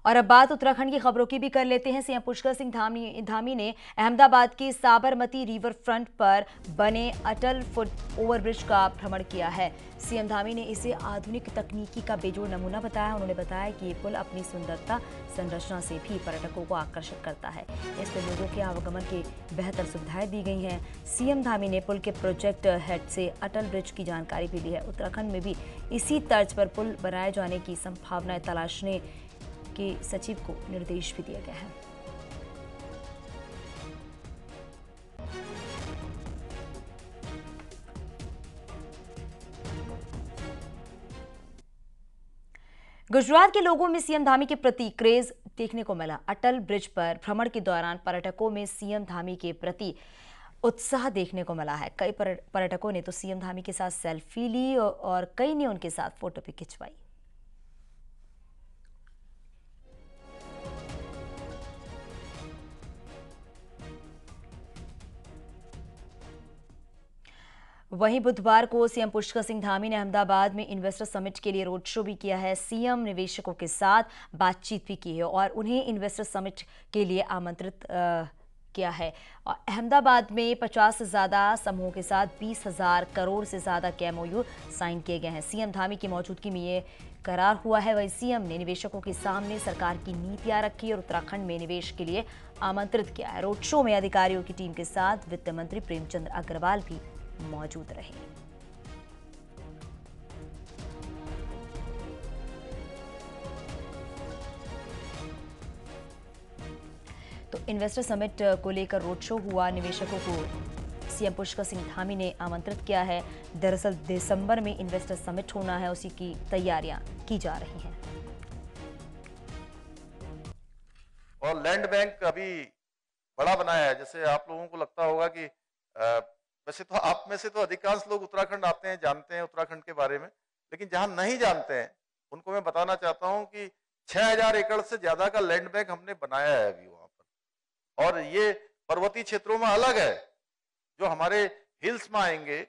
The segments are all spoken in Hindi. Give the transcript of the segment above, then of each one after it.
और अब बात उत्तराखंड की खबरों की भी कर लेते हैं। सीएम पुष्कर सिंह धामी ने अहमदाबाद के साबरमती रिवर फ्रंट पर बने अटल फुट ओवरब्रिज का भ्रमण किया है। सीएम धामी ने इसे आधुनिक तकनीकी का बेजोड़ नमूना बताया। उन्होंने बताया कि ये पुल अपनी सुंदरता संरचना से भी पर्यटकों को आकर्षित करता है। इसमें लोगों के आवागमन की बेहतर सुविधाएं दी गई हैं। सीएम धामी ने पुल के प्रोजेक्ट हेड से अटल ब्रिज की जानकारी भी ली है। उत्तराखंड में भी इसी तर्ज पर पुल बनाए जाने की संभावनाएं तलाशने के सचिव को निर्देश भी दिया गया है। गुजरात के लोगों में सीएम धामी के प्रति क्रेज देखने को मिला। अटल ब्रिज पर भ्रमण के दौरान पर्यटकों में सीएम धामी के प्रति उत्साह देखने को मिला है। कई पर्यटकों ने तो सीएम धामी के साथ सेल्फी ली और कई ने उनके साथ फोटो भी खिंचवाई। वहीं बुधवार को सीएम पुष्कर सिंह धामी ने अहमदाबाद में इन्वेस्टर समिट के लिए रोड शो भी किया है। सीएम निवेशकों के साथ बातचीत भी की है और उन्हें इन्वेस्टर समिट के लिए आमंत्रित किया है। और अहमदाबाद में 50 से ज़्यादा समूहों के साथ 20,000 करोड़ से ज़्यादा के MOU साइन किए गए हैं। सीएम धामी की मौजूदगी में ये करार हुआ है। वहीं सीएम ने निवेशकों के सामने सरकार की नीतियां रखी और उत्तराखंड में निवेश के लिए आमंत्रित किया है। रोड शो में अधिकारियों की टीम के साथ वित्त मंत्री प्रेमचंद अग्रवाल भी मौजूद रहे। तो इन्वेस्टर समिट को लेकर रोड शो हुआ। निवेशकों को सीएम पुष्कर सिंह धामी ने आमंत्रित किया है। दरअसल दिसंबर में इन्वेस्टर समिट होना है, उसी की तैयारियां की जा रही हैं। और लैंड बैंक अभी बड़ा बनाया है। जैसे आप लोगों को लगता होगा कि वैसे तो आप में से तो अधिकांश लोग उत्तराखंड आते हैं, जानते हैं उत्तराखंड के बारे में, लेकिन जहां नहीं जानते हैं उनको मैं बताना चाहता हूं कि 6000 एकड़ से ज्यादा का लैंड बैंक हमने बनाया है अभी वहां पर। और ये पर्वतीय क्षेत्रों में अलग है। जो हमारे हिल्स में आएंगे,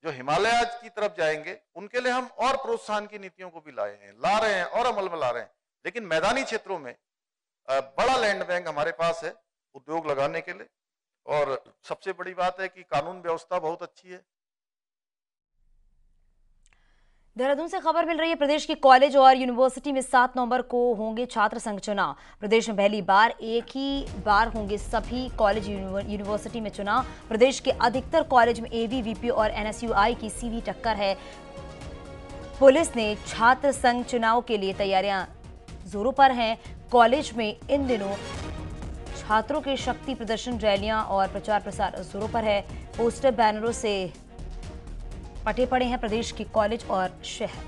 जो हिमालय की तरफ जाएंगे, उनके लिए हम और प्रोत्साहन की नीतियों को भी ला रहे हैं और अमल में ला रहे हैं। लेकिन मैदानी क्षेत्रों में बड़ा लैंड बैंक हमारे पास है उद्योग लगाने के लिए। और सबसे बड़ी बात है कि कानून व्यवस्था बहुत अच्छी है। देहरादून से खबर मिल रही है। प्रदेश के कॉलेज और यूनिवर्सिटी में 7 नवंबर को होंगे छात्र संघ चुनाव। प्रदेश में पहली बार एक ही बार होंगे सभी कॉलेज यूनिवर्सिटी में चुनाव। प्रदेश के अधिकतर कॉलेज में ABVP और NSUI की सीधी टक्कर है। पुलिस ने छात्र संघ चुनाव के लिए तैयारियां जोरों पर हैं। कॉलेज में इन दिनों छात्रों के शक्ति प्रदर्शन, रैलियां और प्रचार प्रसार जोरों पर है। पोस्टर बैनरों से पटे पड़े हैं प्रदेश के कॉलेज और शहर।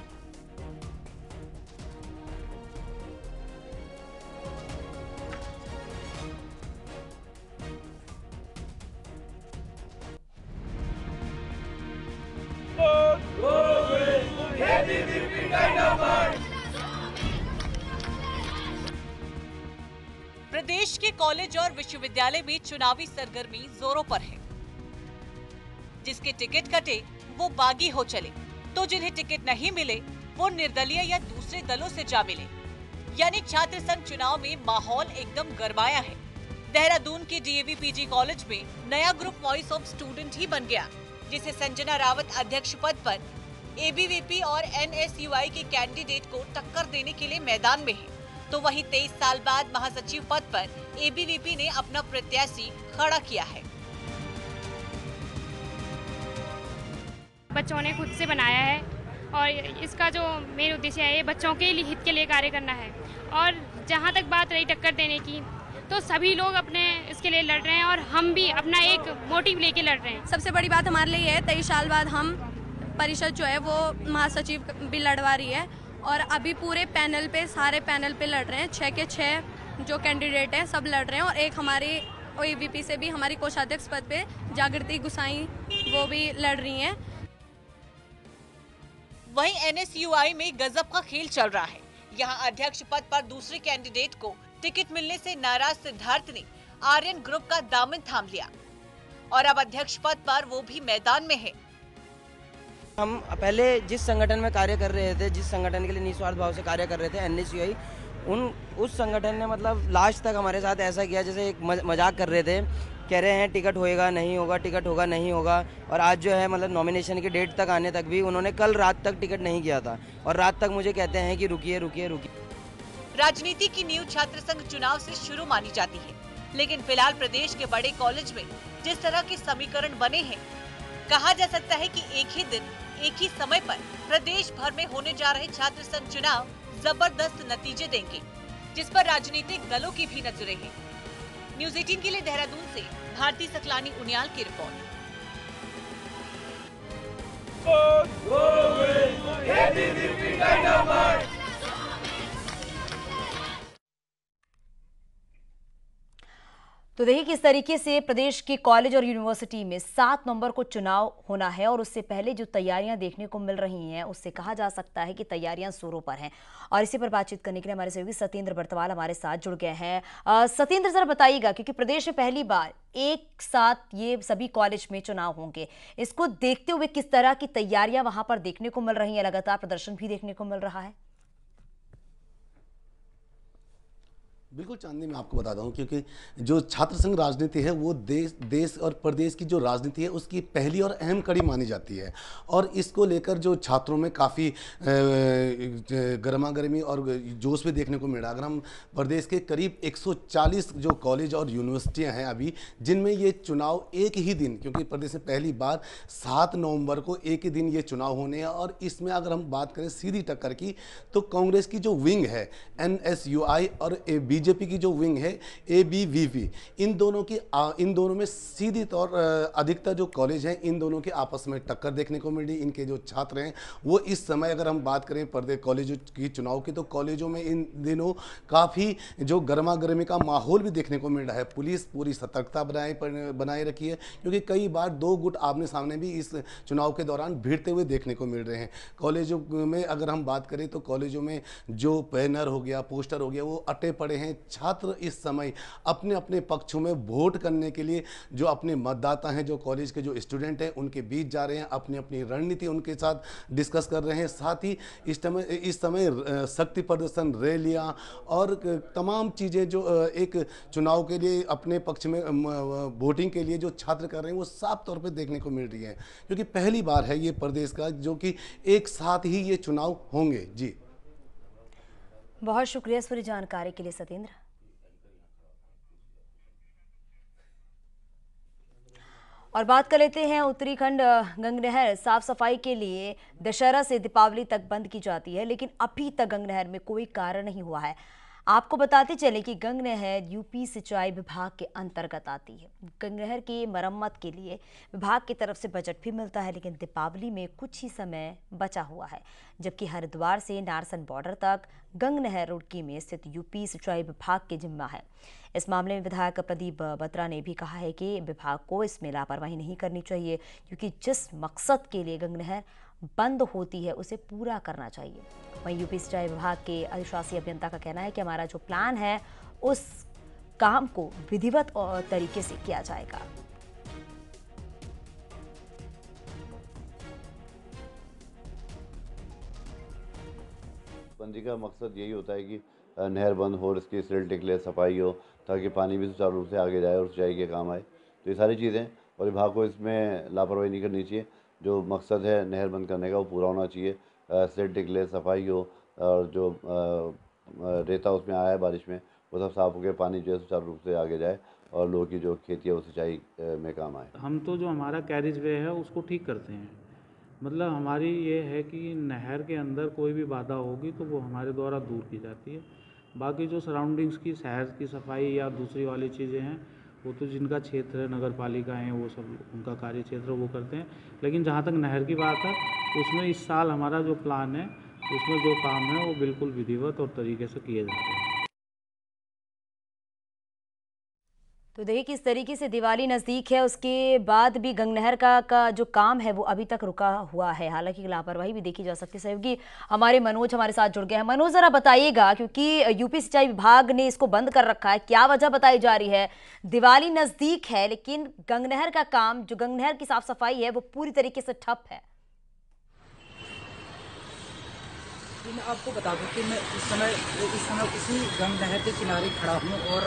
प्रदेश के कॉलेज और विश्वविद्यालय में चुनावी सरगर्मी जोरों पर है। जिसके टिकट कटे वो बागी हो चले, तो जिन्हें टिकट नहीं मिले वो निर्दलीय या दूसरे दलों से जा मिले। यानी छात्र संघ चुनाव में माहौल एकदम गरमाया है। देहरादून के DAV PG कॉलेज में नया ग्रुप वॉइस ऑफ स्टूडेंट ही बन गया, जिसे संजना रावत अध्यक्ष पद पर ABVP और NSUI के कैंडिडेट को टक्कर देने के लिए मैदान में है। तो वहीं 23 साल बाद महासचिव पद पर ABVP ने अपना प्रत्याशी खड़ा किया है। बच्चों ने खुद से बनाया है और इसका जो मेन उद्देश्य है ये बच्चों के लिए हित के लिए कार्य करना है। और जहाँ तक बात रही टक्कर देने की, तो सभी लोग अपने इसके लिए लड़ रहे हैं और हम भी अपना एक मोटिव लेके लड़ रहे हैं। सबसे बड़ी बात हमारे लिए है 23 साल बाद हम परिषद जो है वो महासचिव भी लड़वा रही है और अभी पूरे पैनल पे, सारे पैनल पे लड़ रहे हैं। 6 के 6 जो कैंडिडेट हैं सब लड़ रहे हैं और एक हमारी ABVP से भी हमारी कोषाध्यक्ष पद पे जागृति गुसाई वो भी लड़ रही हैं। वहीं NSUI में गजब का खेल चल रहा है। यहाँ अध्यक्ष पद पर दूसरे कैंडिडेट को टिकट मिलने से नाराज सिद्धार्थ ने आर्यन ग्रुप का दामन थाम लिया और अब अध्यक्ष पद पर वो भी मैदान में है। हम पहले जिस संगठन में कार्य कर रहे थे, जिस संगठन के लिए निस्वार्थ भाव से कार्य कर रहे थे, NSUI, उस संगठन ने मतलब लास्ट तक हमारे साथ ऐसा किया जैसे एक मजाक कर रहे थे, कह रहे हैं टिकट होएगा नहीं होगा, टिकट होगा नहीं होगा। और आज जो है मतलब नॉमिनेशन की डेट तक आने तक भी उन्होंने कल रात तक टिकट नहीं किया था और रात तक मुझे कहते हैं कि रुकिए रुकिए रुकिए। राजनीति की नींव छात्र संघ चुनाव से शुरू मानी जाती है, लेकिन फिलहाल प्रदेश के बड़े कॉलेज में जिस तरह के समीकरण बने हैं, कहा जा सकता है कि एक ही दिन एक ही समय पर प्रदेश भर में होने जा रहे छात्र संघ चुनाव जबरदस्त नतीजे देंगे, जिस पर राजनीतिक दलों की भी नजरें हैं। न्यूज़ 18 के लिए देहरादून से भारती सकलानी उनियाल की रिपोर्ट। तो देखिए किस तरीके से प्रदेश के कॉलेज और यूनिवर्सिटी में 7 नवंबर को चुनाव होना है और उससे पहले जो तैयारियां देखने को मिल रही हैं उससे कहा जा सकता है कि तैयारियां जोरों पर हैं। और इसी पर बातचीत करने के लिए हमारे सहयोगी सत्येंद्र बर्तवाल हमारे साथ जुड़ गए हैं। सत्येंद्र जरा बताइएगा, क्योंकि प्रदेश में पहली बार एक साथ ये सभी कॉलेज में चुनाव होंगे, इसको देखते हुए किस तरह की तैयारियां वहां पर देखने को मिल रही है? लगातार प्रदर्शन भी देखने को मिल रहा है। बिल्कुल चांदनी, मैं आपको बताता हूँ, क्योंकि जो छात्र संघ राजनीति है वो देश और प्रदेश की जो राजनीति है उसकी पहली और अहम कड़ी मानी जाती है। और इसको लेकर जो छात्रों में काफ़ी गर्मा गर्मी और जोश भी देखने को मिल रहा है। अगर हम प्रदेश के करीब 140 जो कॉलेज और यूनिवर्सिटियाँ हैं अभी, जिनमें ये चुनाव एक ही दिन, क्योंकि प्रदेश में पहली बार 7 नवंबर को एक ही दिन ये चुनाव होने हैं। और इसमें अगर हम बात करें सीधी टक्कर की, तो कांग्रेस की जो विंग है NSUI और बीजेपी की जो विंग है ABVP, इन दोनों में सीधी तौर अधिकतर जो कॉलेज हैं इन दोनों के आपस में टक्कर देखने को मिल रही। इनके जो छात्र हैं वो इस समय, अगर हम बात करें प्रदेश कॉलेजों की चुनाव की, तो कॉलेजों में इन दिनों काफ़ी जो गर्मा गर्मी का माहौल भी देखने को मिल रहा है। पुलिस पूरी सतर्कता बनाए रखी है, क्योंकि कई बार 2 गुट आमने सामने भी इस चुनाव के दौरान भिड़ते हुए देखने को मिल रहे हैं। कॉलेजों में अगर हम बात करें तो कॉलेजों में जो बैनर हो गया, पोस्टर हो गया, वो अटे पड़े हैं। छात्र इस समय अपने अपने पक्षों में वोट करने के लिए जो अपने मतदाता हैं, जो कॉलेज के जो स्टूडेंट हैं, उनके बीच जा रहे हैं, अपनी अपनी रणनीति उनके साथ डिस्कस कर रहे हैं। साथ ही इस समय शक्ति प्रदर्शन, रैलियां और तमाम चीज़ें जो एक चुनाव के लिए अपने पक्ष में वोटिंग के लिए जो छात्र कर रहे हैं वो साफ तौर पर देखने को मिल रही है, क्योंकि पहली बार है ये प्रदेश का जो कि एक साथ ही ये चुनाव होंगे। जी, बहुत शुक्रिया इस पूरी जानकारी के लिए सत्येंद्र। और बात कर लेते हैं उत्तराखंड गंगनहर साफ सफाई के लिए दशहरा से दीपावली तक बंद की जाती है, लेकिन अभी तक गंगनहर में कोई कार्य नहीं हुआ है। आपको बताते चले कि गंगनहर यूपी सिंचाई विभाग के अंतर्गत आती है। गंगनहर की मरम्मत के लिए विभाग की तरफ से बजट भी मिलता है, लेकिन दीपावली में कुछ ही समय बचा हुआ है। जबकि हरिद्वार से नारसन बॉर्डर तक गंगनहर रुड़की में स्थित यूपी सिंचाई विभाग के जिम्मा है। इस मामले में विधायक प्रदीप बत्रा ने भी कहा है कि विभाग को इसमें लापरवाही नहीं करनी चाहिए, क्योंकि जिस मकसद के लिए गंगनहर बंद होती है उसे पूरा करना चाहिए। वहीं यूपी सिंचाई विभाग के अधिशासी अभियंता का कहना है कि हमारा जो प्लान है उस काम को विधिवत और तरीके से किया जाएगा। बंदी का मकसद यही होता है कि नहर बंद हो और इसकी सिल टिकले सफाई हो, ताकि पानी भी सुचारू रूप से आगे जाए और सिंचाई के काम आए। तो ये सारी चीज़ें, और विभाग को इसमें लापरवाही नहीं करनी चाहिए। जो मकसद है नहर बंद करने का वो पूरा होना चाहिए। सिल टिकले सफाई हो और जो रेता उसमें आया है बारिश में वो सब साफ होकर पानी जो है सुचारू रूप से आगे जाए और लोगों की जो खेती है वो सिंचाई में काम आए। हम तो जो हमारा कैरिज वे है उसको ठीक करते हैं। मतलब हमारी ये है कि नहर के अंदर कोई भी बाधा होगी तो वो हमारे द्वारा दूर की जाती है। बाकी जो सराउंडिंग्स की शहर की सफाई या दूसरी वाली चीज़ें हैं वो तो जिनका क्षेत्र है, नगर पालिका है, वो सब उनका कार्य क्षेत्र वो करते हैं। लेकिन जहाँ तक नहर की बात है उसमें इस साल हमारा जो प्लान है उसमें जो काम है वो बिल्कुल विधिवत और तरीके से किए जाते हैं। तो देखिए किस तरीके से दिवाली नज़दीक है, उसके बाद भी गंगनहर का जो काम है वो अभी तक रुका हुआ है। हालांकि लापरवाही भी देखी जा सकती है। सहयोगी हमारे मनोज हमारे साथ जुड़ गए हैं। मनोज जरा बताइएगा, क्योंकि यूपी सिंचाई विभाग ने इसको बंद कर रखा है, क्या वजह बताई जा रही है? दिवाली नज़दीक है लेकिन गंगनहर का काम, जो गंगनहर की साफ सफाई है वो पूरी तरीके से ठप है। जी, मैं आपको बता दूं कि मैं इस समय उसी गंग नहर के किनारे खड़ा हूं और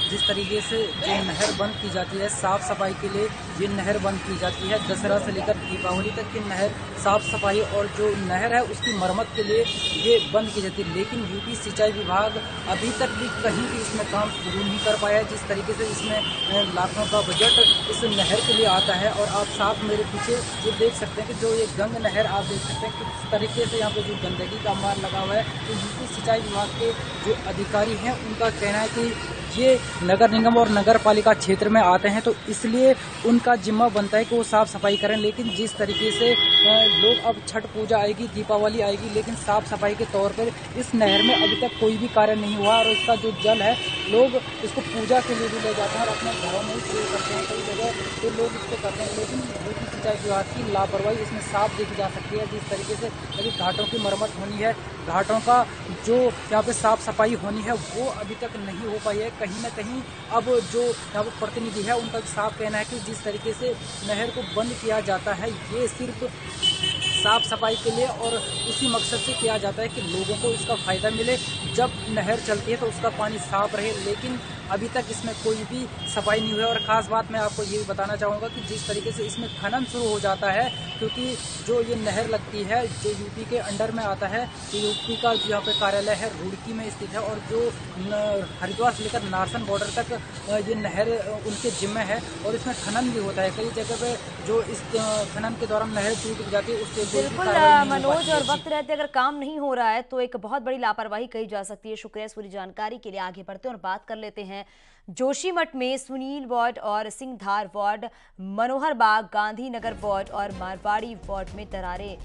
जिस तरीके से जो नहर बंद की जाती है साफ सफाई के लिए, ये नहर बंद की जाती है। दशहरा से लेकर दीपावली तक की नहर साफ सफाई और जो नहर है उसकी मरम्मत के लिए ये बंद की जाती है। लेकिन यूपी सिंचाई विभाग अभी तक भी कहीं भी इसमें काम शुरू नहीं कर पाया। जिस तरीके से इसमें लाखों का बजट इस नहर के लिए आता है और आप साफ मेरे पीछे ये देख सकते हैं कि जो ये गंग नहर आप देख सकते हैं किस तरीके से यहाँ पे जो गंदगी का मार लगा हुआ है। तो यूपी सिंचाई विभाग के जो अधिकारी हैं उनका कहना है कि ये नगर निगम और नगर पालिका क्षेत्र में आते हैं तो इसलिए उनका जिम्मा बनता है कि वो साफ सफाई करें। लेकिन जिस तरीके से लोग अब छठ पूजा आएगी, दीपावली आएगी, लेकिन साफ सफाई के तौर पर इस नहर में अभी तक कोई भी कार्य नहीं हुआ और इसका जो जल है लोग इसको पूजा के लिए भी ले जाते हैं और अपने घरों में प्रयोग करते हैं। कई जगह तो लोग इसको करते हैं, लेकिन यूपी सिंचाई विभाग की लापरवाही इसमें साफ देखी जा सकती है। जिस तरीके से अभी घाटों की मरम्मत होनी है, घाटों का जो यहाँ पे साफ सफाई होनी है वो अभी तक नहीं हो पाई है। कहीं ना कहीं अब जो यहाँ पर प्रतिनिधि है उनका साफ कहना है कि जिस तरीके से नहर को बंद किया जाता है ये सिर्फ साफ सफाई के लिए और उसी मकसद से किया जाता है कि लोगों को इसका फायदा मिले। जब नहर चलती है तो उसका पानी साफ रहे, लेकिन अभी तक इसमें कोई भी सफाई नहीं हुई है। और ख़ास बात मैं आपको ये भी बताना चाहूँगा कि जिस तरीके से इसमें खनन शुरू हो जाता है, क्योंकि जो ये नहर लगती है जो यूपी के अंडर में आता है, तो यूपी का जो यहाँ पे कार्यालय है रुड़की में स्थित है और जो हरिद्वार से लेकर नारसन बॉर्डर तक ये नहर उनके जिम्मे है और इसमें खनन भी होता है। कई जगह पे जो इस खनन के दौरान नहर टूट जाती है उससे बिल्कुल मनोज, और वक्त रहते अगर काम नहीं हो रहा है तो एक बहुत बड़ी लापरवाही कही जा सकती है। शुक्रिया इस पूरी जानकारी के लिए। आगे बढ़ते हैं और बात कर लेते हैं जोशीमठ में सुनील वार्ड और सिंहधार वार्ड, मनोहर बाग, गांधीनगर वार्ड और मारवाड़ी वार्ड में दरारें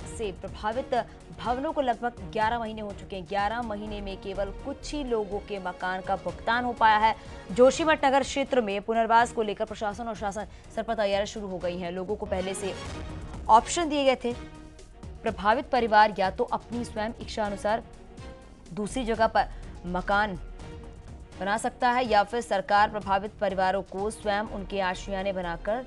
से प्रभावित भवनों को लगभग 11 महीने हो चुके हैं। 11 महीने में केवल कुछ ही लोगों के मकान का भुगतान हो पाया है। जोशीमठ नगर क्षेत्र में पुनर्वास को लेकर प्रशासन और शासन स्तर पर तैयारियां शुरू हो गई हैं। लोगों को पहले से ऑप्शन दिए गए थे। प्रभावित परिवार या तो अपनी स्वयं इच्छा अनुसार दूसरी जगह पर मकान बना सकता है या फिर सरकार प्रभावित परिवारों को स्वयं उनके आशियाने बनाकर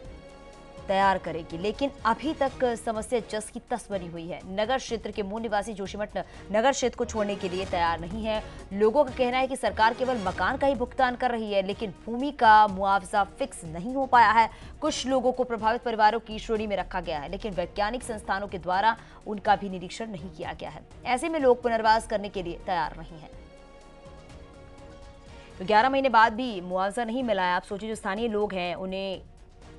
तैयार करेगी। लेकिन अभी तक समस्या जस की तस बनी हुई है। नगर क्षेत्र के मूल निवासी जोशीमठ नगर क्षेत्र को छोड़ने के लिए तैयार नहीं है। लोगों का कहना है कि सरकार केवल मकान का ही भुगतान कर रही है, लेकिन भूमि का मुआवजा फिक्स नहीं हो पाया है। कुछ लोगों को प्रभावित परिवारों की श्रेणी में रखा गया है, लेकिन वैज्ञानिक संस्थानों के द्वारा उनका भी निरीक्षण नहीं किया गया है। ऐसे में लोग पुनर्वास करने के लिए तैयार नहीं है। तो 11 महीने बाद भी मुआवजा नहीं मिला है। आप सोचिए, जो स्थानीय लोग हैं उन्हें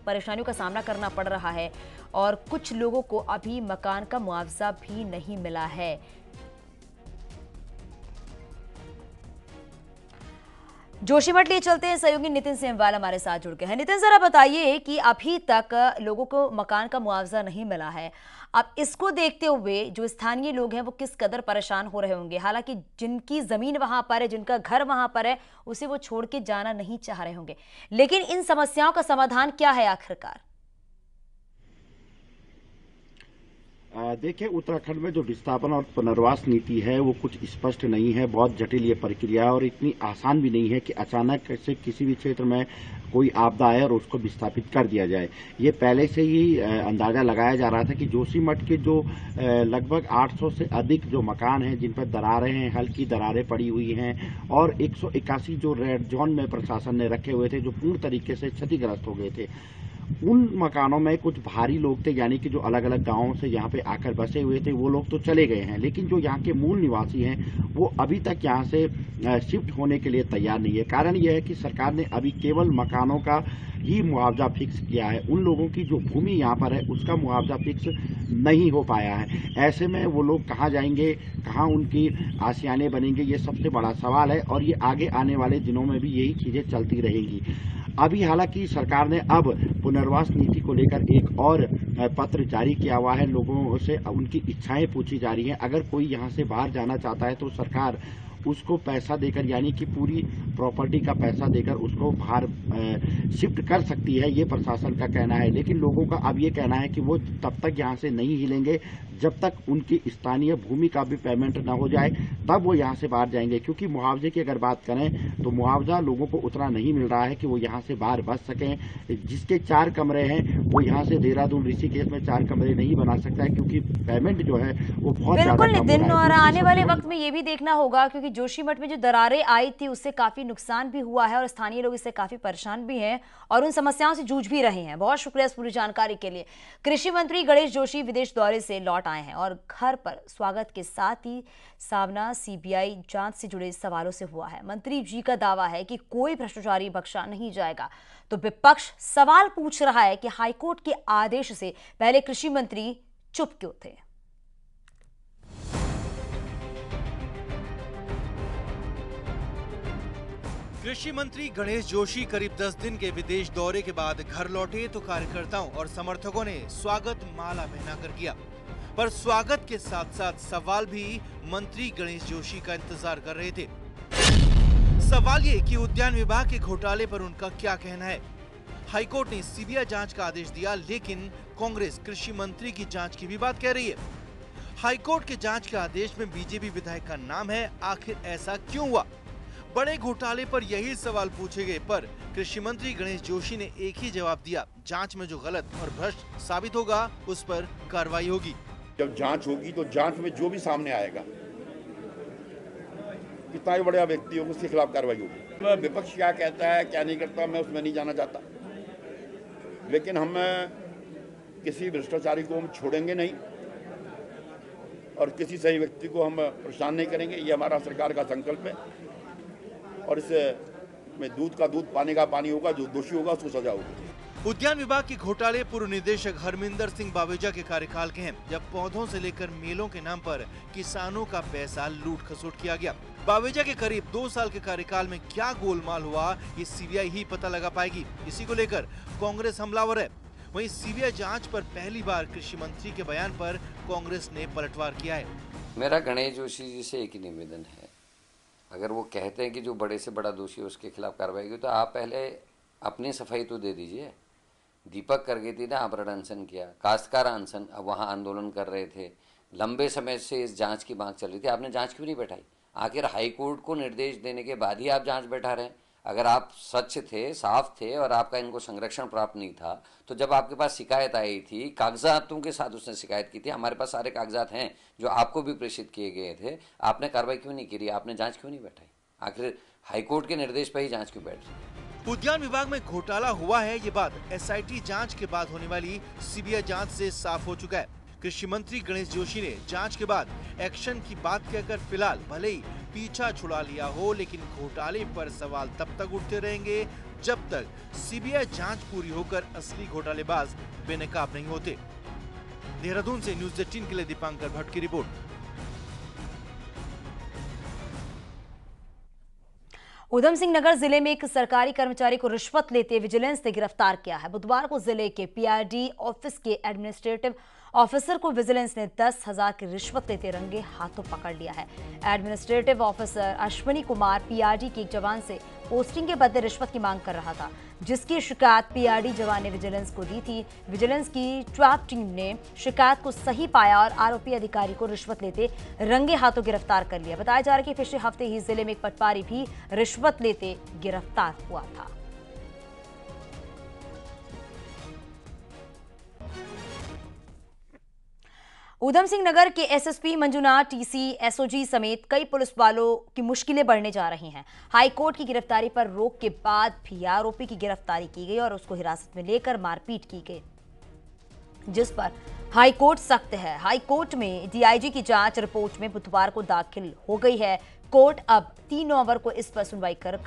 परेशानियों का सामना करना पड़ रहा है और कुछ लोगों को अभी मकान का मुआवजा भी नहीं मिला है। जोशीमठ लिए चलते हैं, सहयोगी नितिन सेमवाल हमारे साथ जुड़ गए हैं। नितिन, जरा बताइए कि अभी तक लोगों को मकान का मुआवजा नहीं मिला है। अब इसको देखते हुए जो स्थानीय लोग हैं वो किस कदर परेशान हो रहे होंगे। हालांकि जिनकी जमीन वहां पर है, जिनका घर वहां पर है, उसे वो छोड़ के जाना नहीं चाह रहे होंगे। लेकिन इन समस्याओं का समाधान क्या है आखिरकार? देखिए, उत्तराखंड में जो विस्थापन और पुनर्वास नीति है वो कुछ स्पष्ट नहीं है। बहुत जटिल ये प्रक्रिया है और इतनी आसान भी नहीं है कि अचानक से किसी भी क्षेत्र में कोई आपदा आए और उसको विस्थापित कर दिया जाए। ये पहले से ही अंदाजा लगाया जा रहा था कि जोशीमठ के जो लगभग 800 से अधिक जो मकान हैं जिन पर दरारें हैं, हल्की दरारें पड़ी हुई हैं और 181 जो रेड जोन में प्रशासन ने रखे हुए थे जो पूर्ण तरीके से क्षतिग्रस्त हो गए थे, उन मकानों में कुछ भारी लोग थे, यानी कि जो अलग अलग गांवों से यहाँ पे आकर बसे हुए थे, वो लोग तो चले गए हैं, लेकिन जो यहाँ के मूल निवासी हैं वो अभी तक यहाँ से शिफ्ट होने के लिए तैयार नहीं है। कारण यह है कि सरकार ने अभी केवल मकानों का ही मुआवजा फिक्स किया है। उन लोगों की जो भूमि यहाँ पर है उसका मुआवजा फिक्स नहीं हो पाया है। ऐसे में वो लोग कहाँ जाएंगे, कहाँ उनकी आशियाने बनेंगे, ये सबसे बड़ा सवाल है और ये आगे आने वाले दिनों में भी यही चीजें चलती रहेंगी। अभी हालांकि सरकार ने अब पुनर्वास नीति को लेकर एक और पत्र जारी किया हुआ है। लोगों से उनकी इच्छाएं पूछी जा रही हैं। अगर कोई यहाँ से बाहर जाना चाहता है तो सरकार उसको पैसा देकर, यानी कि पूरी प्रॉपर्टी का पैसा देकर उसको बाहर शिफ्ट कर सकती है, ये प्रशासन का कहना है। लेकिन लोगों का अब ये कहना है कि वो तब तक यहाँ से नहीं हिलेंगे जब तक उनकी स्थानीय भूमि का भी पेमेंट ना हो जाए, तब वो यहाँ से बाहर जाएंगे। क्योंकि मुआवजे की अगर बात करें तो मुआवजा लोगों को उतना नहीं मिल रहा है कि वो यहाँ से बाहर बच सकें। जिसके 4 कमरे हैं वो यहाँ से देहरादून ऋषिकेश में 4 कमरे नहीं बना सकता है, क्योंकि पेमेंट जो है वो बहुत ज्यादा बिल्कुल कम नितिन, हो रहा है। और आने वाले वक्त में ये भी देखना होगा क्योंकि जोशीमठ में जो दरारें आई थी उससे काफी नुकसान भी हुआ है और स्थानीय लोग इससे काफी परेशान भी हैं और उन समस्याओं से जूझ भी रहे हैं। बहुत शुक्रिया इस पूरी जानकारी के लिए। कृषि मंत्री गणेश जोशी विदेश दौरे से लौट आए हैं और घर पर स्वागत के साथ ही सामना सीबीआई जांच से जुड़े सवालों से हुआ है। मंत्री जी का दावा है कि कोई भ्रष्टाचारी बख्शा नहीं जाएगा, तो विपक्ष सवाल पूछ रहा है कि हाईकोर्ट के आदेश से पहले कृषि मंत्री चुप क्यों थे। कृषि मंत्री गणेश जोशी करीब 10 दिन के विदेश दौरे के बाद घर लौटे तो कार्यकर्ताओं और समर्थकों ने स्वागत माला पहनाकर किया, पर स्वागत के साथ साथ सवाल भी मंत्री गणेश जोशी का इंतजार कर रहे थे। सवाल ये कि उद्यान विभाग के घोटाले पर उनका क्या कहना है। हाईकोर्ट ने सीबीआई जांच का आदेश दिया, लेकिन कांग्रेस कृषि मंत्री की जांच की भी बात कह रही है। हाईकोर्ट के जांच के आदेश में बीजेपी विधायक का नाम है, आखिर ऐसा क्यों हुआ? बड़े घोटाले पर यही सवाल पूछे गए, पर कृषि मंत्री गणेश जोशी ने एक ही जवाब दिया, जांच में जो गलत और भ्रष्ट साबित होगा उस पर कार्रवाई होगी। जब जांच होगी तो जांच में जो भी सामने आएगा, कितना भी बड़ा व्यक्ति होगा, उसके खिलाफ कार्रवाई होगी। विपक्ष क्या कहता है क्या नहीं करता मैं उसमें नहीं जाना चाहता, लेकिन हम किसी भ्रष्टाचारी को हम छोड़ेंगे नहीं और किसी सही व्यक्ति को हम परेशान नहीं करेंगे। ये हमारा सरकार का संकल्प है और इसमें दूध का दूध, पानी का पानी होगा। जो दोषी होगा उसको सजा होगी। उद्यान विभाग के घोटाले पूर्व निदेशक हरमिंदर सिंह बावेजा के कार्यकाल के हैं, जब पौधों से लेकर मेलों के नाम पर किसानों का पैसा लूट खसोट किया गया। बावेजा के करीब 2 साल के कार्यकाल में क्या गोलमाल हुआ, ये सीबीआई ही पता लगा पाएगी। इसी को लेकर कांग्रेस हमलावर है। वहीं सीबीआई जांच पर पहली बार कृषि मंत्री के बयान पर कांग्रेस ने पलटवार किया है। मेरा गणेश जोशी जी से एक ही निवेदन है, अगर वो कहते हैं कि जो बड़े से बड़ा दोषी है उसके खिलाफ कार्रवाई की, तो आप पहले अपनी सफाई तो दे दीजिए। दीपक करगेती ने आमरण अनशन किया, काश्तकार अनशन, अब वहाँ आंदोलन कर रहे थे, लंबे समय से इस जांच की मांग चल रही थी, आपने जांच क्यों नहीं बैठाई? आखिर हाईकोर्ट को निर्देश देने के बाद ही आप जांच बैठा रहे हैं। अगर आप सच थे, साफ थे और आपका इनको संरक्षण प्राप्त नहीं था, तो जब आपके पास शिकायत आई थी, कागजातों के साथ उसने शिकायत की थी, हमारे पास सारे कागजात हैं जो आपको भी प्रेषित किए गए थे, आपने कार्रवाई क्यों नहीं की? आपने जांच क्यों नहीं बैठाई? आखिर हाईकोर्ट के निर्देश पर ही जांच क्यों बैठ रही? उद्यान विभाग में घोटाला हुआ है, ये बात एसआईटी जांच के बाद होने वाली सीबीआई जांच से साफ हो चुका है। कृषि मंत्री गणेश जोशी ने जांच के बाद एक्शन की बात कहकर फिलहाल भले ही पीछा छुड़ा लिया हो, लेकिन घोटाले पर सवाल तब तक उठते रहेंगे जब तक सीबीआई जांच पूरी होकर असली घोटालेबाज बेनकाब नहीं होते। देहरादून से न्यूज़ 18 के लिए दीपांकर भट्ट की रिपोर्ट। उधम सिंह नगर जिले में एक सरकारी कर्मचारी को रिश्वत लेते विजिलेंस ने गिरफ्तार किया है। बुधवार को जिले के पीआरडी ऑफिस के एडमिनिस्ट्रेटिव ऑफिसर को विजिलेंस ने 10,000 की रिश्वत लेते रंगे हाथों पकड़ लिया है। Administrative officer Ashwini Kumar PRD के एक जवान से पोस्टिंग के बदले रिश्वत की मांग कर रहा था, जिसकी शिकायत पीआरडी जवान ने विजिलेंस को दी थी। विजिलेंस की ट्रैप टीम ने शिकायत को सही पाया और आरोपी अधिकारी को रिश्वत लेते रंगे हाथों गिरफ्तार कर लिया। बताया जा रहा है कि पिछले हफ्ते ही जिले में एक पटवारी भी रिश्वत लेते गिरफ्तार हुआ था। उधम सिंह नगर के एसएसपी मंजुनाथ, टीसी, एसओजी समेत कई पुलिस वालों की मुश्किलें बढ़ने जा रही हैं। हाईकोर्ट की गिरफ्तारी पर रोक के बाद भी आरोपी की गिरफ्तारी की गई और उसको हिरासत में लेकर मारपीट की गई, जिस पर हाईकोर्ट सख्त है। हाईकोर्ट में डीआईजी की जांच रिपोर्ट में बुधवार को दाखिल हो गई है। कोर्ट अब 3 नवंबर को इस पर सुनवाई कर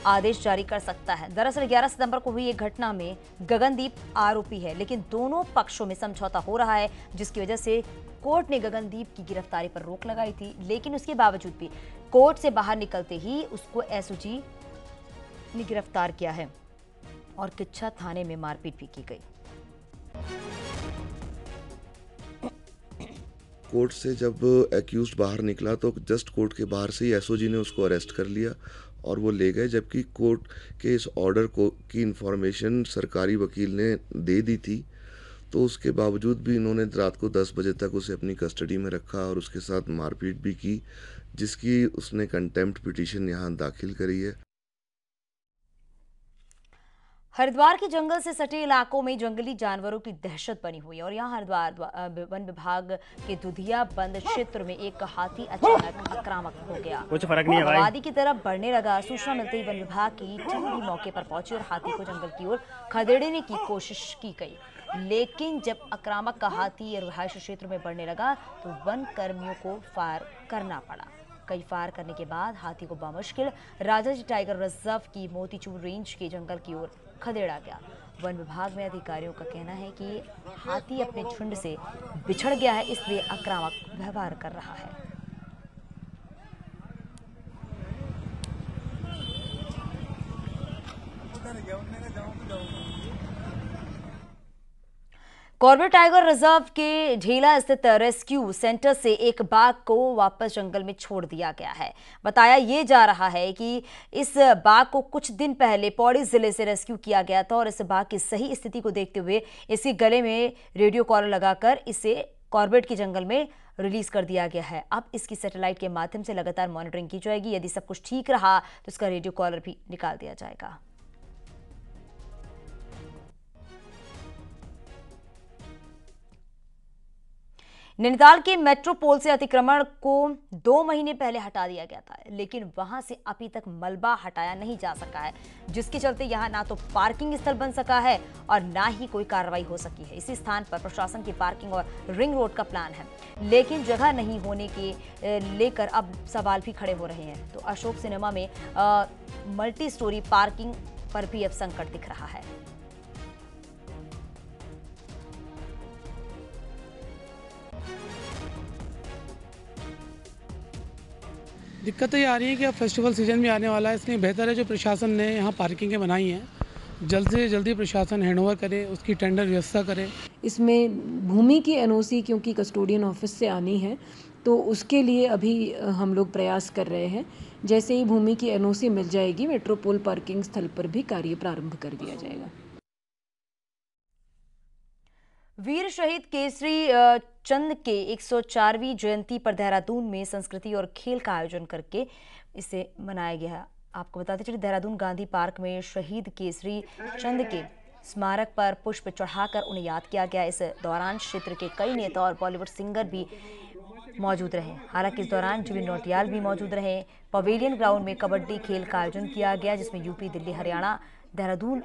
आदेश जारी कर सकता है। दरअसल 11 सितंबर को हुई एक घटना में गगनदीप आरोपी है, लेकिन दोनों पक्षों में समझौता हो रहा है, जिसकी वजह से कोर्ट ने गगनदीप की गिरफ्तारी पर रोक लगाई थी। लेकिन उसके बावजूद भी कोर्ट से बाहर निकलते ही उसको एसओजी ने गिरफ्तार किया है और किच्छा थाने में मारपीट भी की गई। कोर्ट से जब एक्यूज्ड बाहर निकला तो जस्ट कोर्ट के बाहर से ही एसओजी ने उसको अरेस्ट कर लिया और वो ले गए, जबकि कोर्ट के इस ऑर्डर को की इन्फॉर्मेशन सरकारी वकील ने दे दी थी। तो उसके बावजूद भी इन्होंने रात को 10 बजे तक उसे अपनी कस्टडी में रखा और उसके साथ मारपीट भी की, जिसकी उसने कंटेम्प्ट पिटीशन यहाँ दाखिल करी है। हरिद्वार के जंगल से सटे इलाकों में जंगली जानवरों की दहशत बनी हुई है और यहाँ हरिद्वार वन विभाग के दुधिया बंद क्षेत्र में एक हाथी अचानक आक्रामक हो गया। कुछ फर्क नहीं है भाई। आबादी की तरफ बढ़ने लगा। सूचना मिलते ही वन विभाग की टीम भी मौके पर पहुंची और हाथी को जंगल की ओर खदेड़ने की कोशिश की गई, लेकिन जब आक्रामक का हाथी रिहायशी क्षेत्र में बढ़ने लगा तो वन कर्मियों को फायर करना पड़ा। कई फायर करने के बाद हाथी को बामुश्किल राजाजी टाइगर रिजर्व की मोतीचूर रेंज के जंगल की ओर खदेड़ा गया। वन विभाग में अधिकारियों का कहना है कि हाथी अपने झुंड से बिछड़ गया है, इसलिए आक्रामक व्यवहार कर रहा है। कॉर्बेट टाइगर रिजर्व के ढेला स्थित रेस्क्यू सेंटर से एक बाघ को वापस जंगल में छोड़ दिया गया है। बताया ये जा रहा है कि इस बाघ को कुछ दिन पहले पौड़ी जिले से रेस्क्यू किया गया था और इस बाघ की सही स्थिति को देखते हुए इसके गले में रेडियो कॉलर लगाकर इसे कॉर्बेट के जंगल में रिलीज कर दिया गया है। अब इसकी सैटेलाइट के माध्यम से लगातार मॉनिटरिंग की जाएगी। यदि सब कुछ ठीक रहा तो इसका रेडियो कॉलर भी निकाल दिया जाएगा। नैनीताल के मेट्रोपोल से अतिक्रमण को 2 महीने पहले हटा दिया गया था, लेकिन वहां से अभी तक मलबा हटाया नहीं जा सका है, जिसके चलते यहां ना तो पार्किंग स्थल बन सका है और ना ही कोई कार्रवाई हो सकी है। इसी स्थान पर प्रशासन की पार्किंग और रिंग रोड का प्लान है, लेकिन जगह नहीं होने के लेकर अब सवाल भी खड़े हो रहे हैं। तो अशोक सिनेमा में मल्टी स्टोरी पार्किंग पर भी अब संकट दिख रहा है। दिक्कत तो ये आ रही है कि अब फेस्टिवल सीजन भी आने वाला है, इसलिए बेहतर है जो प्रशासन ने यहाँ पार्किंगें बनाई हैं जल्द से जल्दी प्रशासन हैंडओवर करे, उसकी टेंडर व्यवस्था करे। इसमें भूमि की एनओसी क्योंकि कस्टोडियन ऑफिस से आनी है, तो उसके लिए अभी हम लोग प्रयास कर रहे हैं। जैसे ही भूमि की एनओसी मिल जाएगी, मेट्रोपोल पार्किंग स्थल पर भी कार्य प्रारंभ कर दिया जाएगा। वीर शहीद केसरी चंद के 104वीं जयंती पर देहरादून में संस्कृति और खेल का आयोजन करके इसे मनाया गया। आपको बताते चलिए, देहरादून गांधी पार्क में शहीद केसरी चंद के स्मारक पर पुष्प चढ़ाकर उन्हें याद किया गया। इस दौरान क्षेत्र के कई नेता और बॉलीवुड सिंगर भी मौजूद रहे। हालांकि इस दौरान जुबिन नौटियाल भी मौजूद रहे। पवेलियन ग्राउंड में कबड्डी खेल का आयोजन किया गया, जिसमें यूपी, दिल्ली, हरियाणा, देहरादून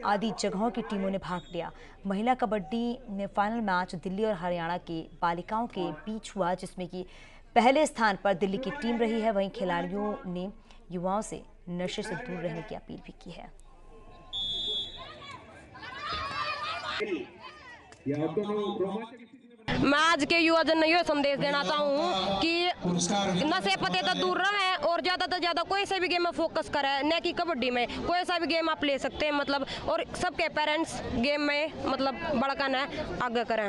आदि जगहों की टीमों ने भाग लिया। महिला कबड्डी में फाइनल मैच दिल्ली और हरियाणा के बालिकाओं के बीच हुआ, जिसमें कि पहले स्थान पर दिल्ली की टीम रही है। वहीं खिलाड़ियों ने युवाओं से नशे से दूर रहने की अपील भी की है। मैं आज के युवा जन ये संदेश देना चाहूँ कि नशे पते तो दूर रहे और ज्यादा से ज्यादा कोई सा भी गेम में फोकस करे, न कि कबड्डी में। कोई सा भी गेम आप ले सकते हैं, मतलब, और सबके पेरेंट्स गेम में मतलब बड़कन है, आगे करें।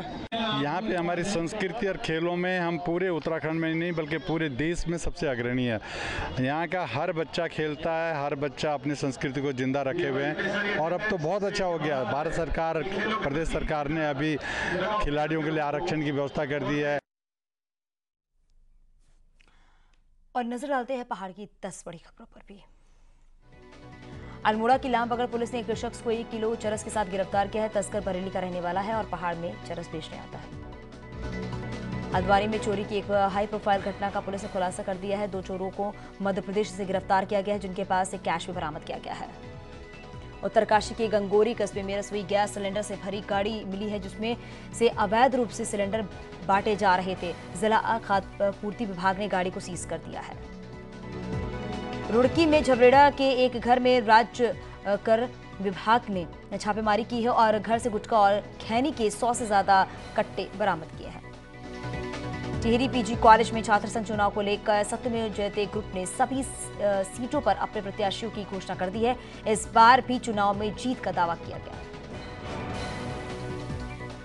यहाँ पे हमारी संस्कृति और खेलों में हम पूरे उत्तराखंड में नहीं बल्कि पूरे देश में सबसे अग्रणी है। यहाँ का हर बच्चा खेलता है, हर बच्चा अपनी संस्कृति को जिंदा रखे हुए हैं और अब तो बहुत अच्छा हो गया। भारत सरकार, प्रदेश सरकार ने अभी खिलाड़ियों के लिए आरक्षण की व्यवस्था कर दी है। और नजर डालते हैं पहाड़ की 10 बड़ी खबरों पर भी। अल्मोड़ा की लामबगड़ पुलिस ने एक शख्स को 1 किलो चरस के साथ गिरफ्तार किया है। तस्कर बरेली का रहने वाला है और पहाड़ में चरस बेचने आता है। हल्द्वानी में चोरी की एक हाई प्रोफाइल घटना का पुलिस ने खुलासा कर दिया है। 2 चोरों को मध्य प्रदेश से गिरफ्तार किया गया है, जिनके पास से कैश भी बरामद किया गया है। उत्तरकाशी के गंगोरी कस्बे में रसोई गैस सिलेंडर से भरी गाड़ी मिली है, जिसमें से अवैध रूप से सिलेंडर बांटे जा रहे थे। जिला खाद्य पूर्ति विभाग ने गाड़ी को सीज कर दिया है। रुड़की में झबरेड़ा के एक घर में राज्य कर विभाग ने छापेमारी की है और घर से गुटखा और खैनी के 100 से ज्यादा कट्टे बरामद किए हैं। टिहरी पीजी कॉलेज में छात्र संघ चुनाव को लेकर सत्यमेव जयते ग्रुप ने सभी सीटों पर अपने प्रत्याशियों की घोषणा कर दी है। इस बार भी चुनाव में जीत का दावा किया गया।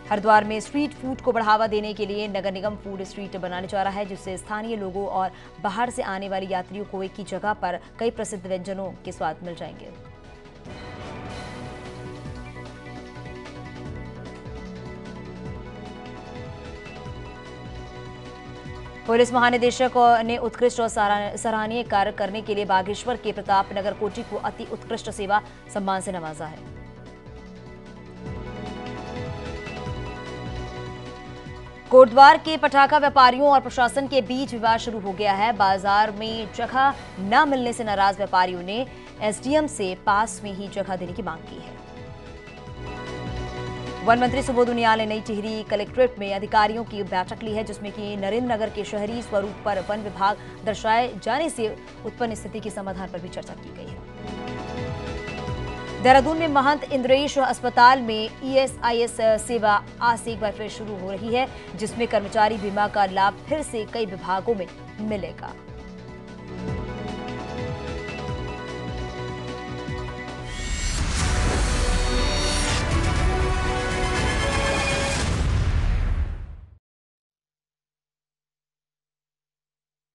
हरिद्वार में स्ट्रीट फूड को बढ़ावा देने के लिए नगर निगम फूड स्ट्रीट बनाने जा रहा है, जिससे स्थानीय लोगों और बाहर से आने वाले यात्रियों को एक ही जगह पर कई प्रसिद्ध व्यंजनों के स्वाद मिल जाएंगे। पुलिस महानिदेशक ने उत्कृष्ट और सराहनीय कार्य करने के लिए बागेश्वर के प्रताप नगर कोठी को अति उत्कृष्ट सेवा सम्मान से नवाजा है। कोटद्वार के पटाखा व्यापारियों और प्रशासन के बीच विवाद शुरू हो गया है। बाजार में जगह न मिलने से नाराज व्यापारियों ने एसडीएम से पास में ही जगह देने की मांग की है। वन मंत्री सुबोध उनियाल ने नई टिहरी कलेक्ट्रेट में अधिकारियों की बैठक ली है, जिसमें कि नरेंद्र नगर के शहरी स्वरूप पर वन विभाग दर्शाए जाने से उत्पन्न स्थिति के समाधान पर भी चर्चा की गई है। देहरादून में महंत इंद्रेश अस्पताल में ईएसआईएस सेवा आज से एक बार फिर शुरू हो रही है, जिसमें कर्मचारी बीमा का लाभ फिर से कई विभागों में मिलेगा।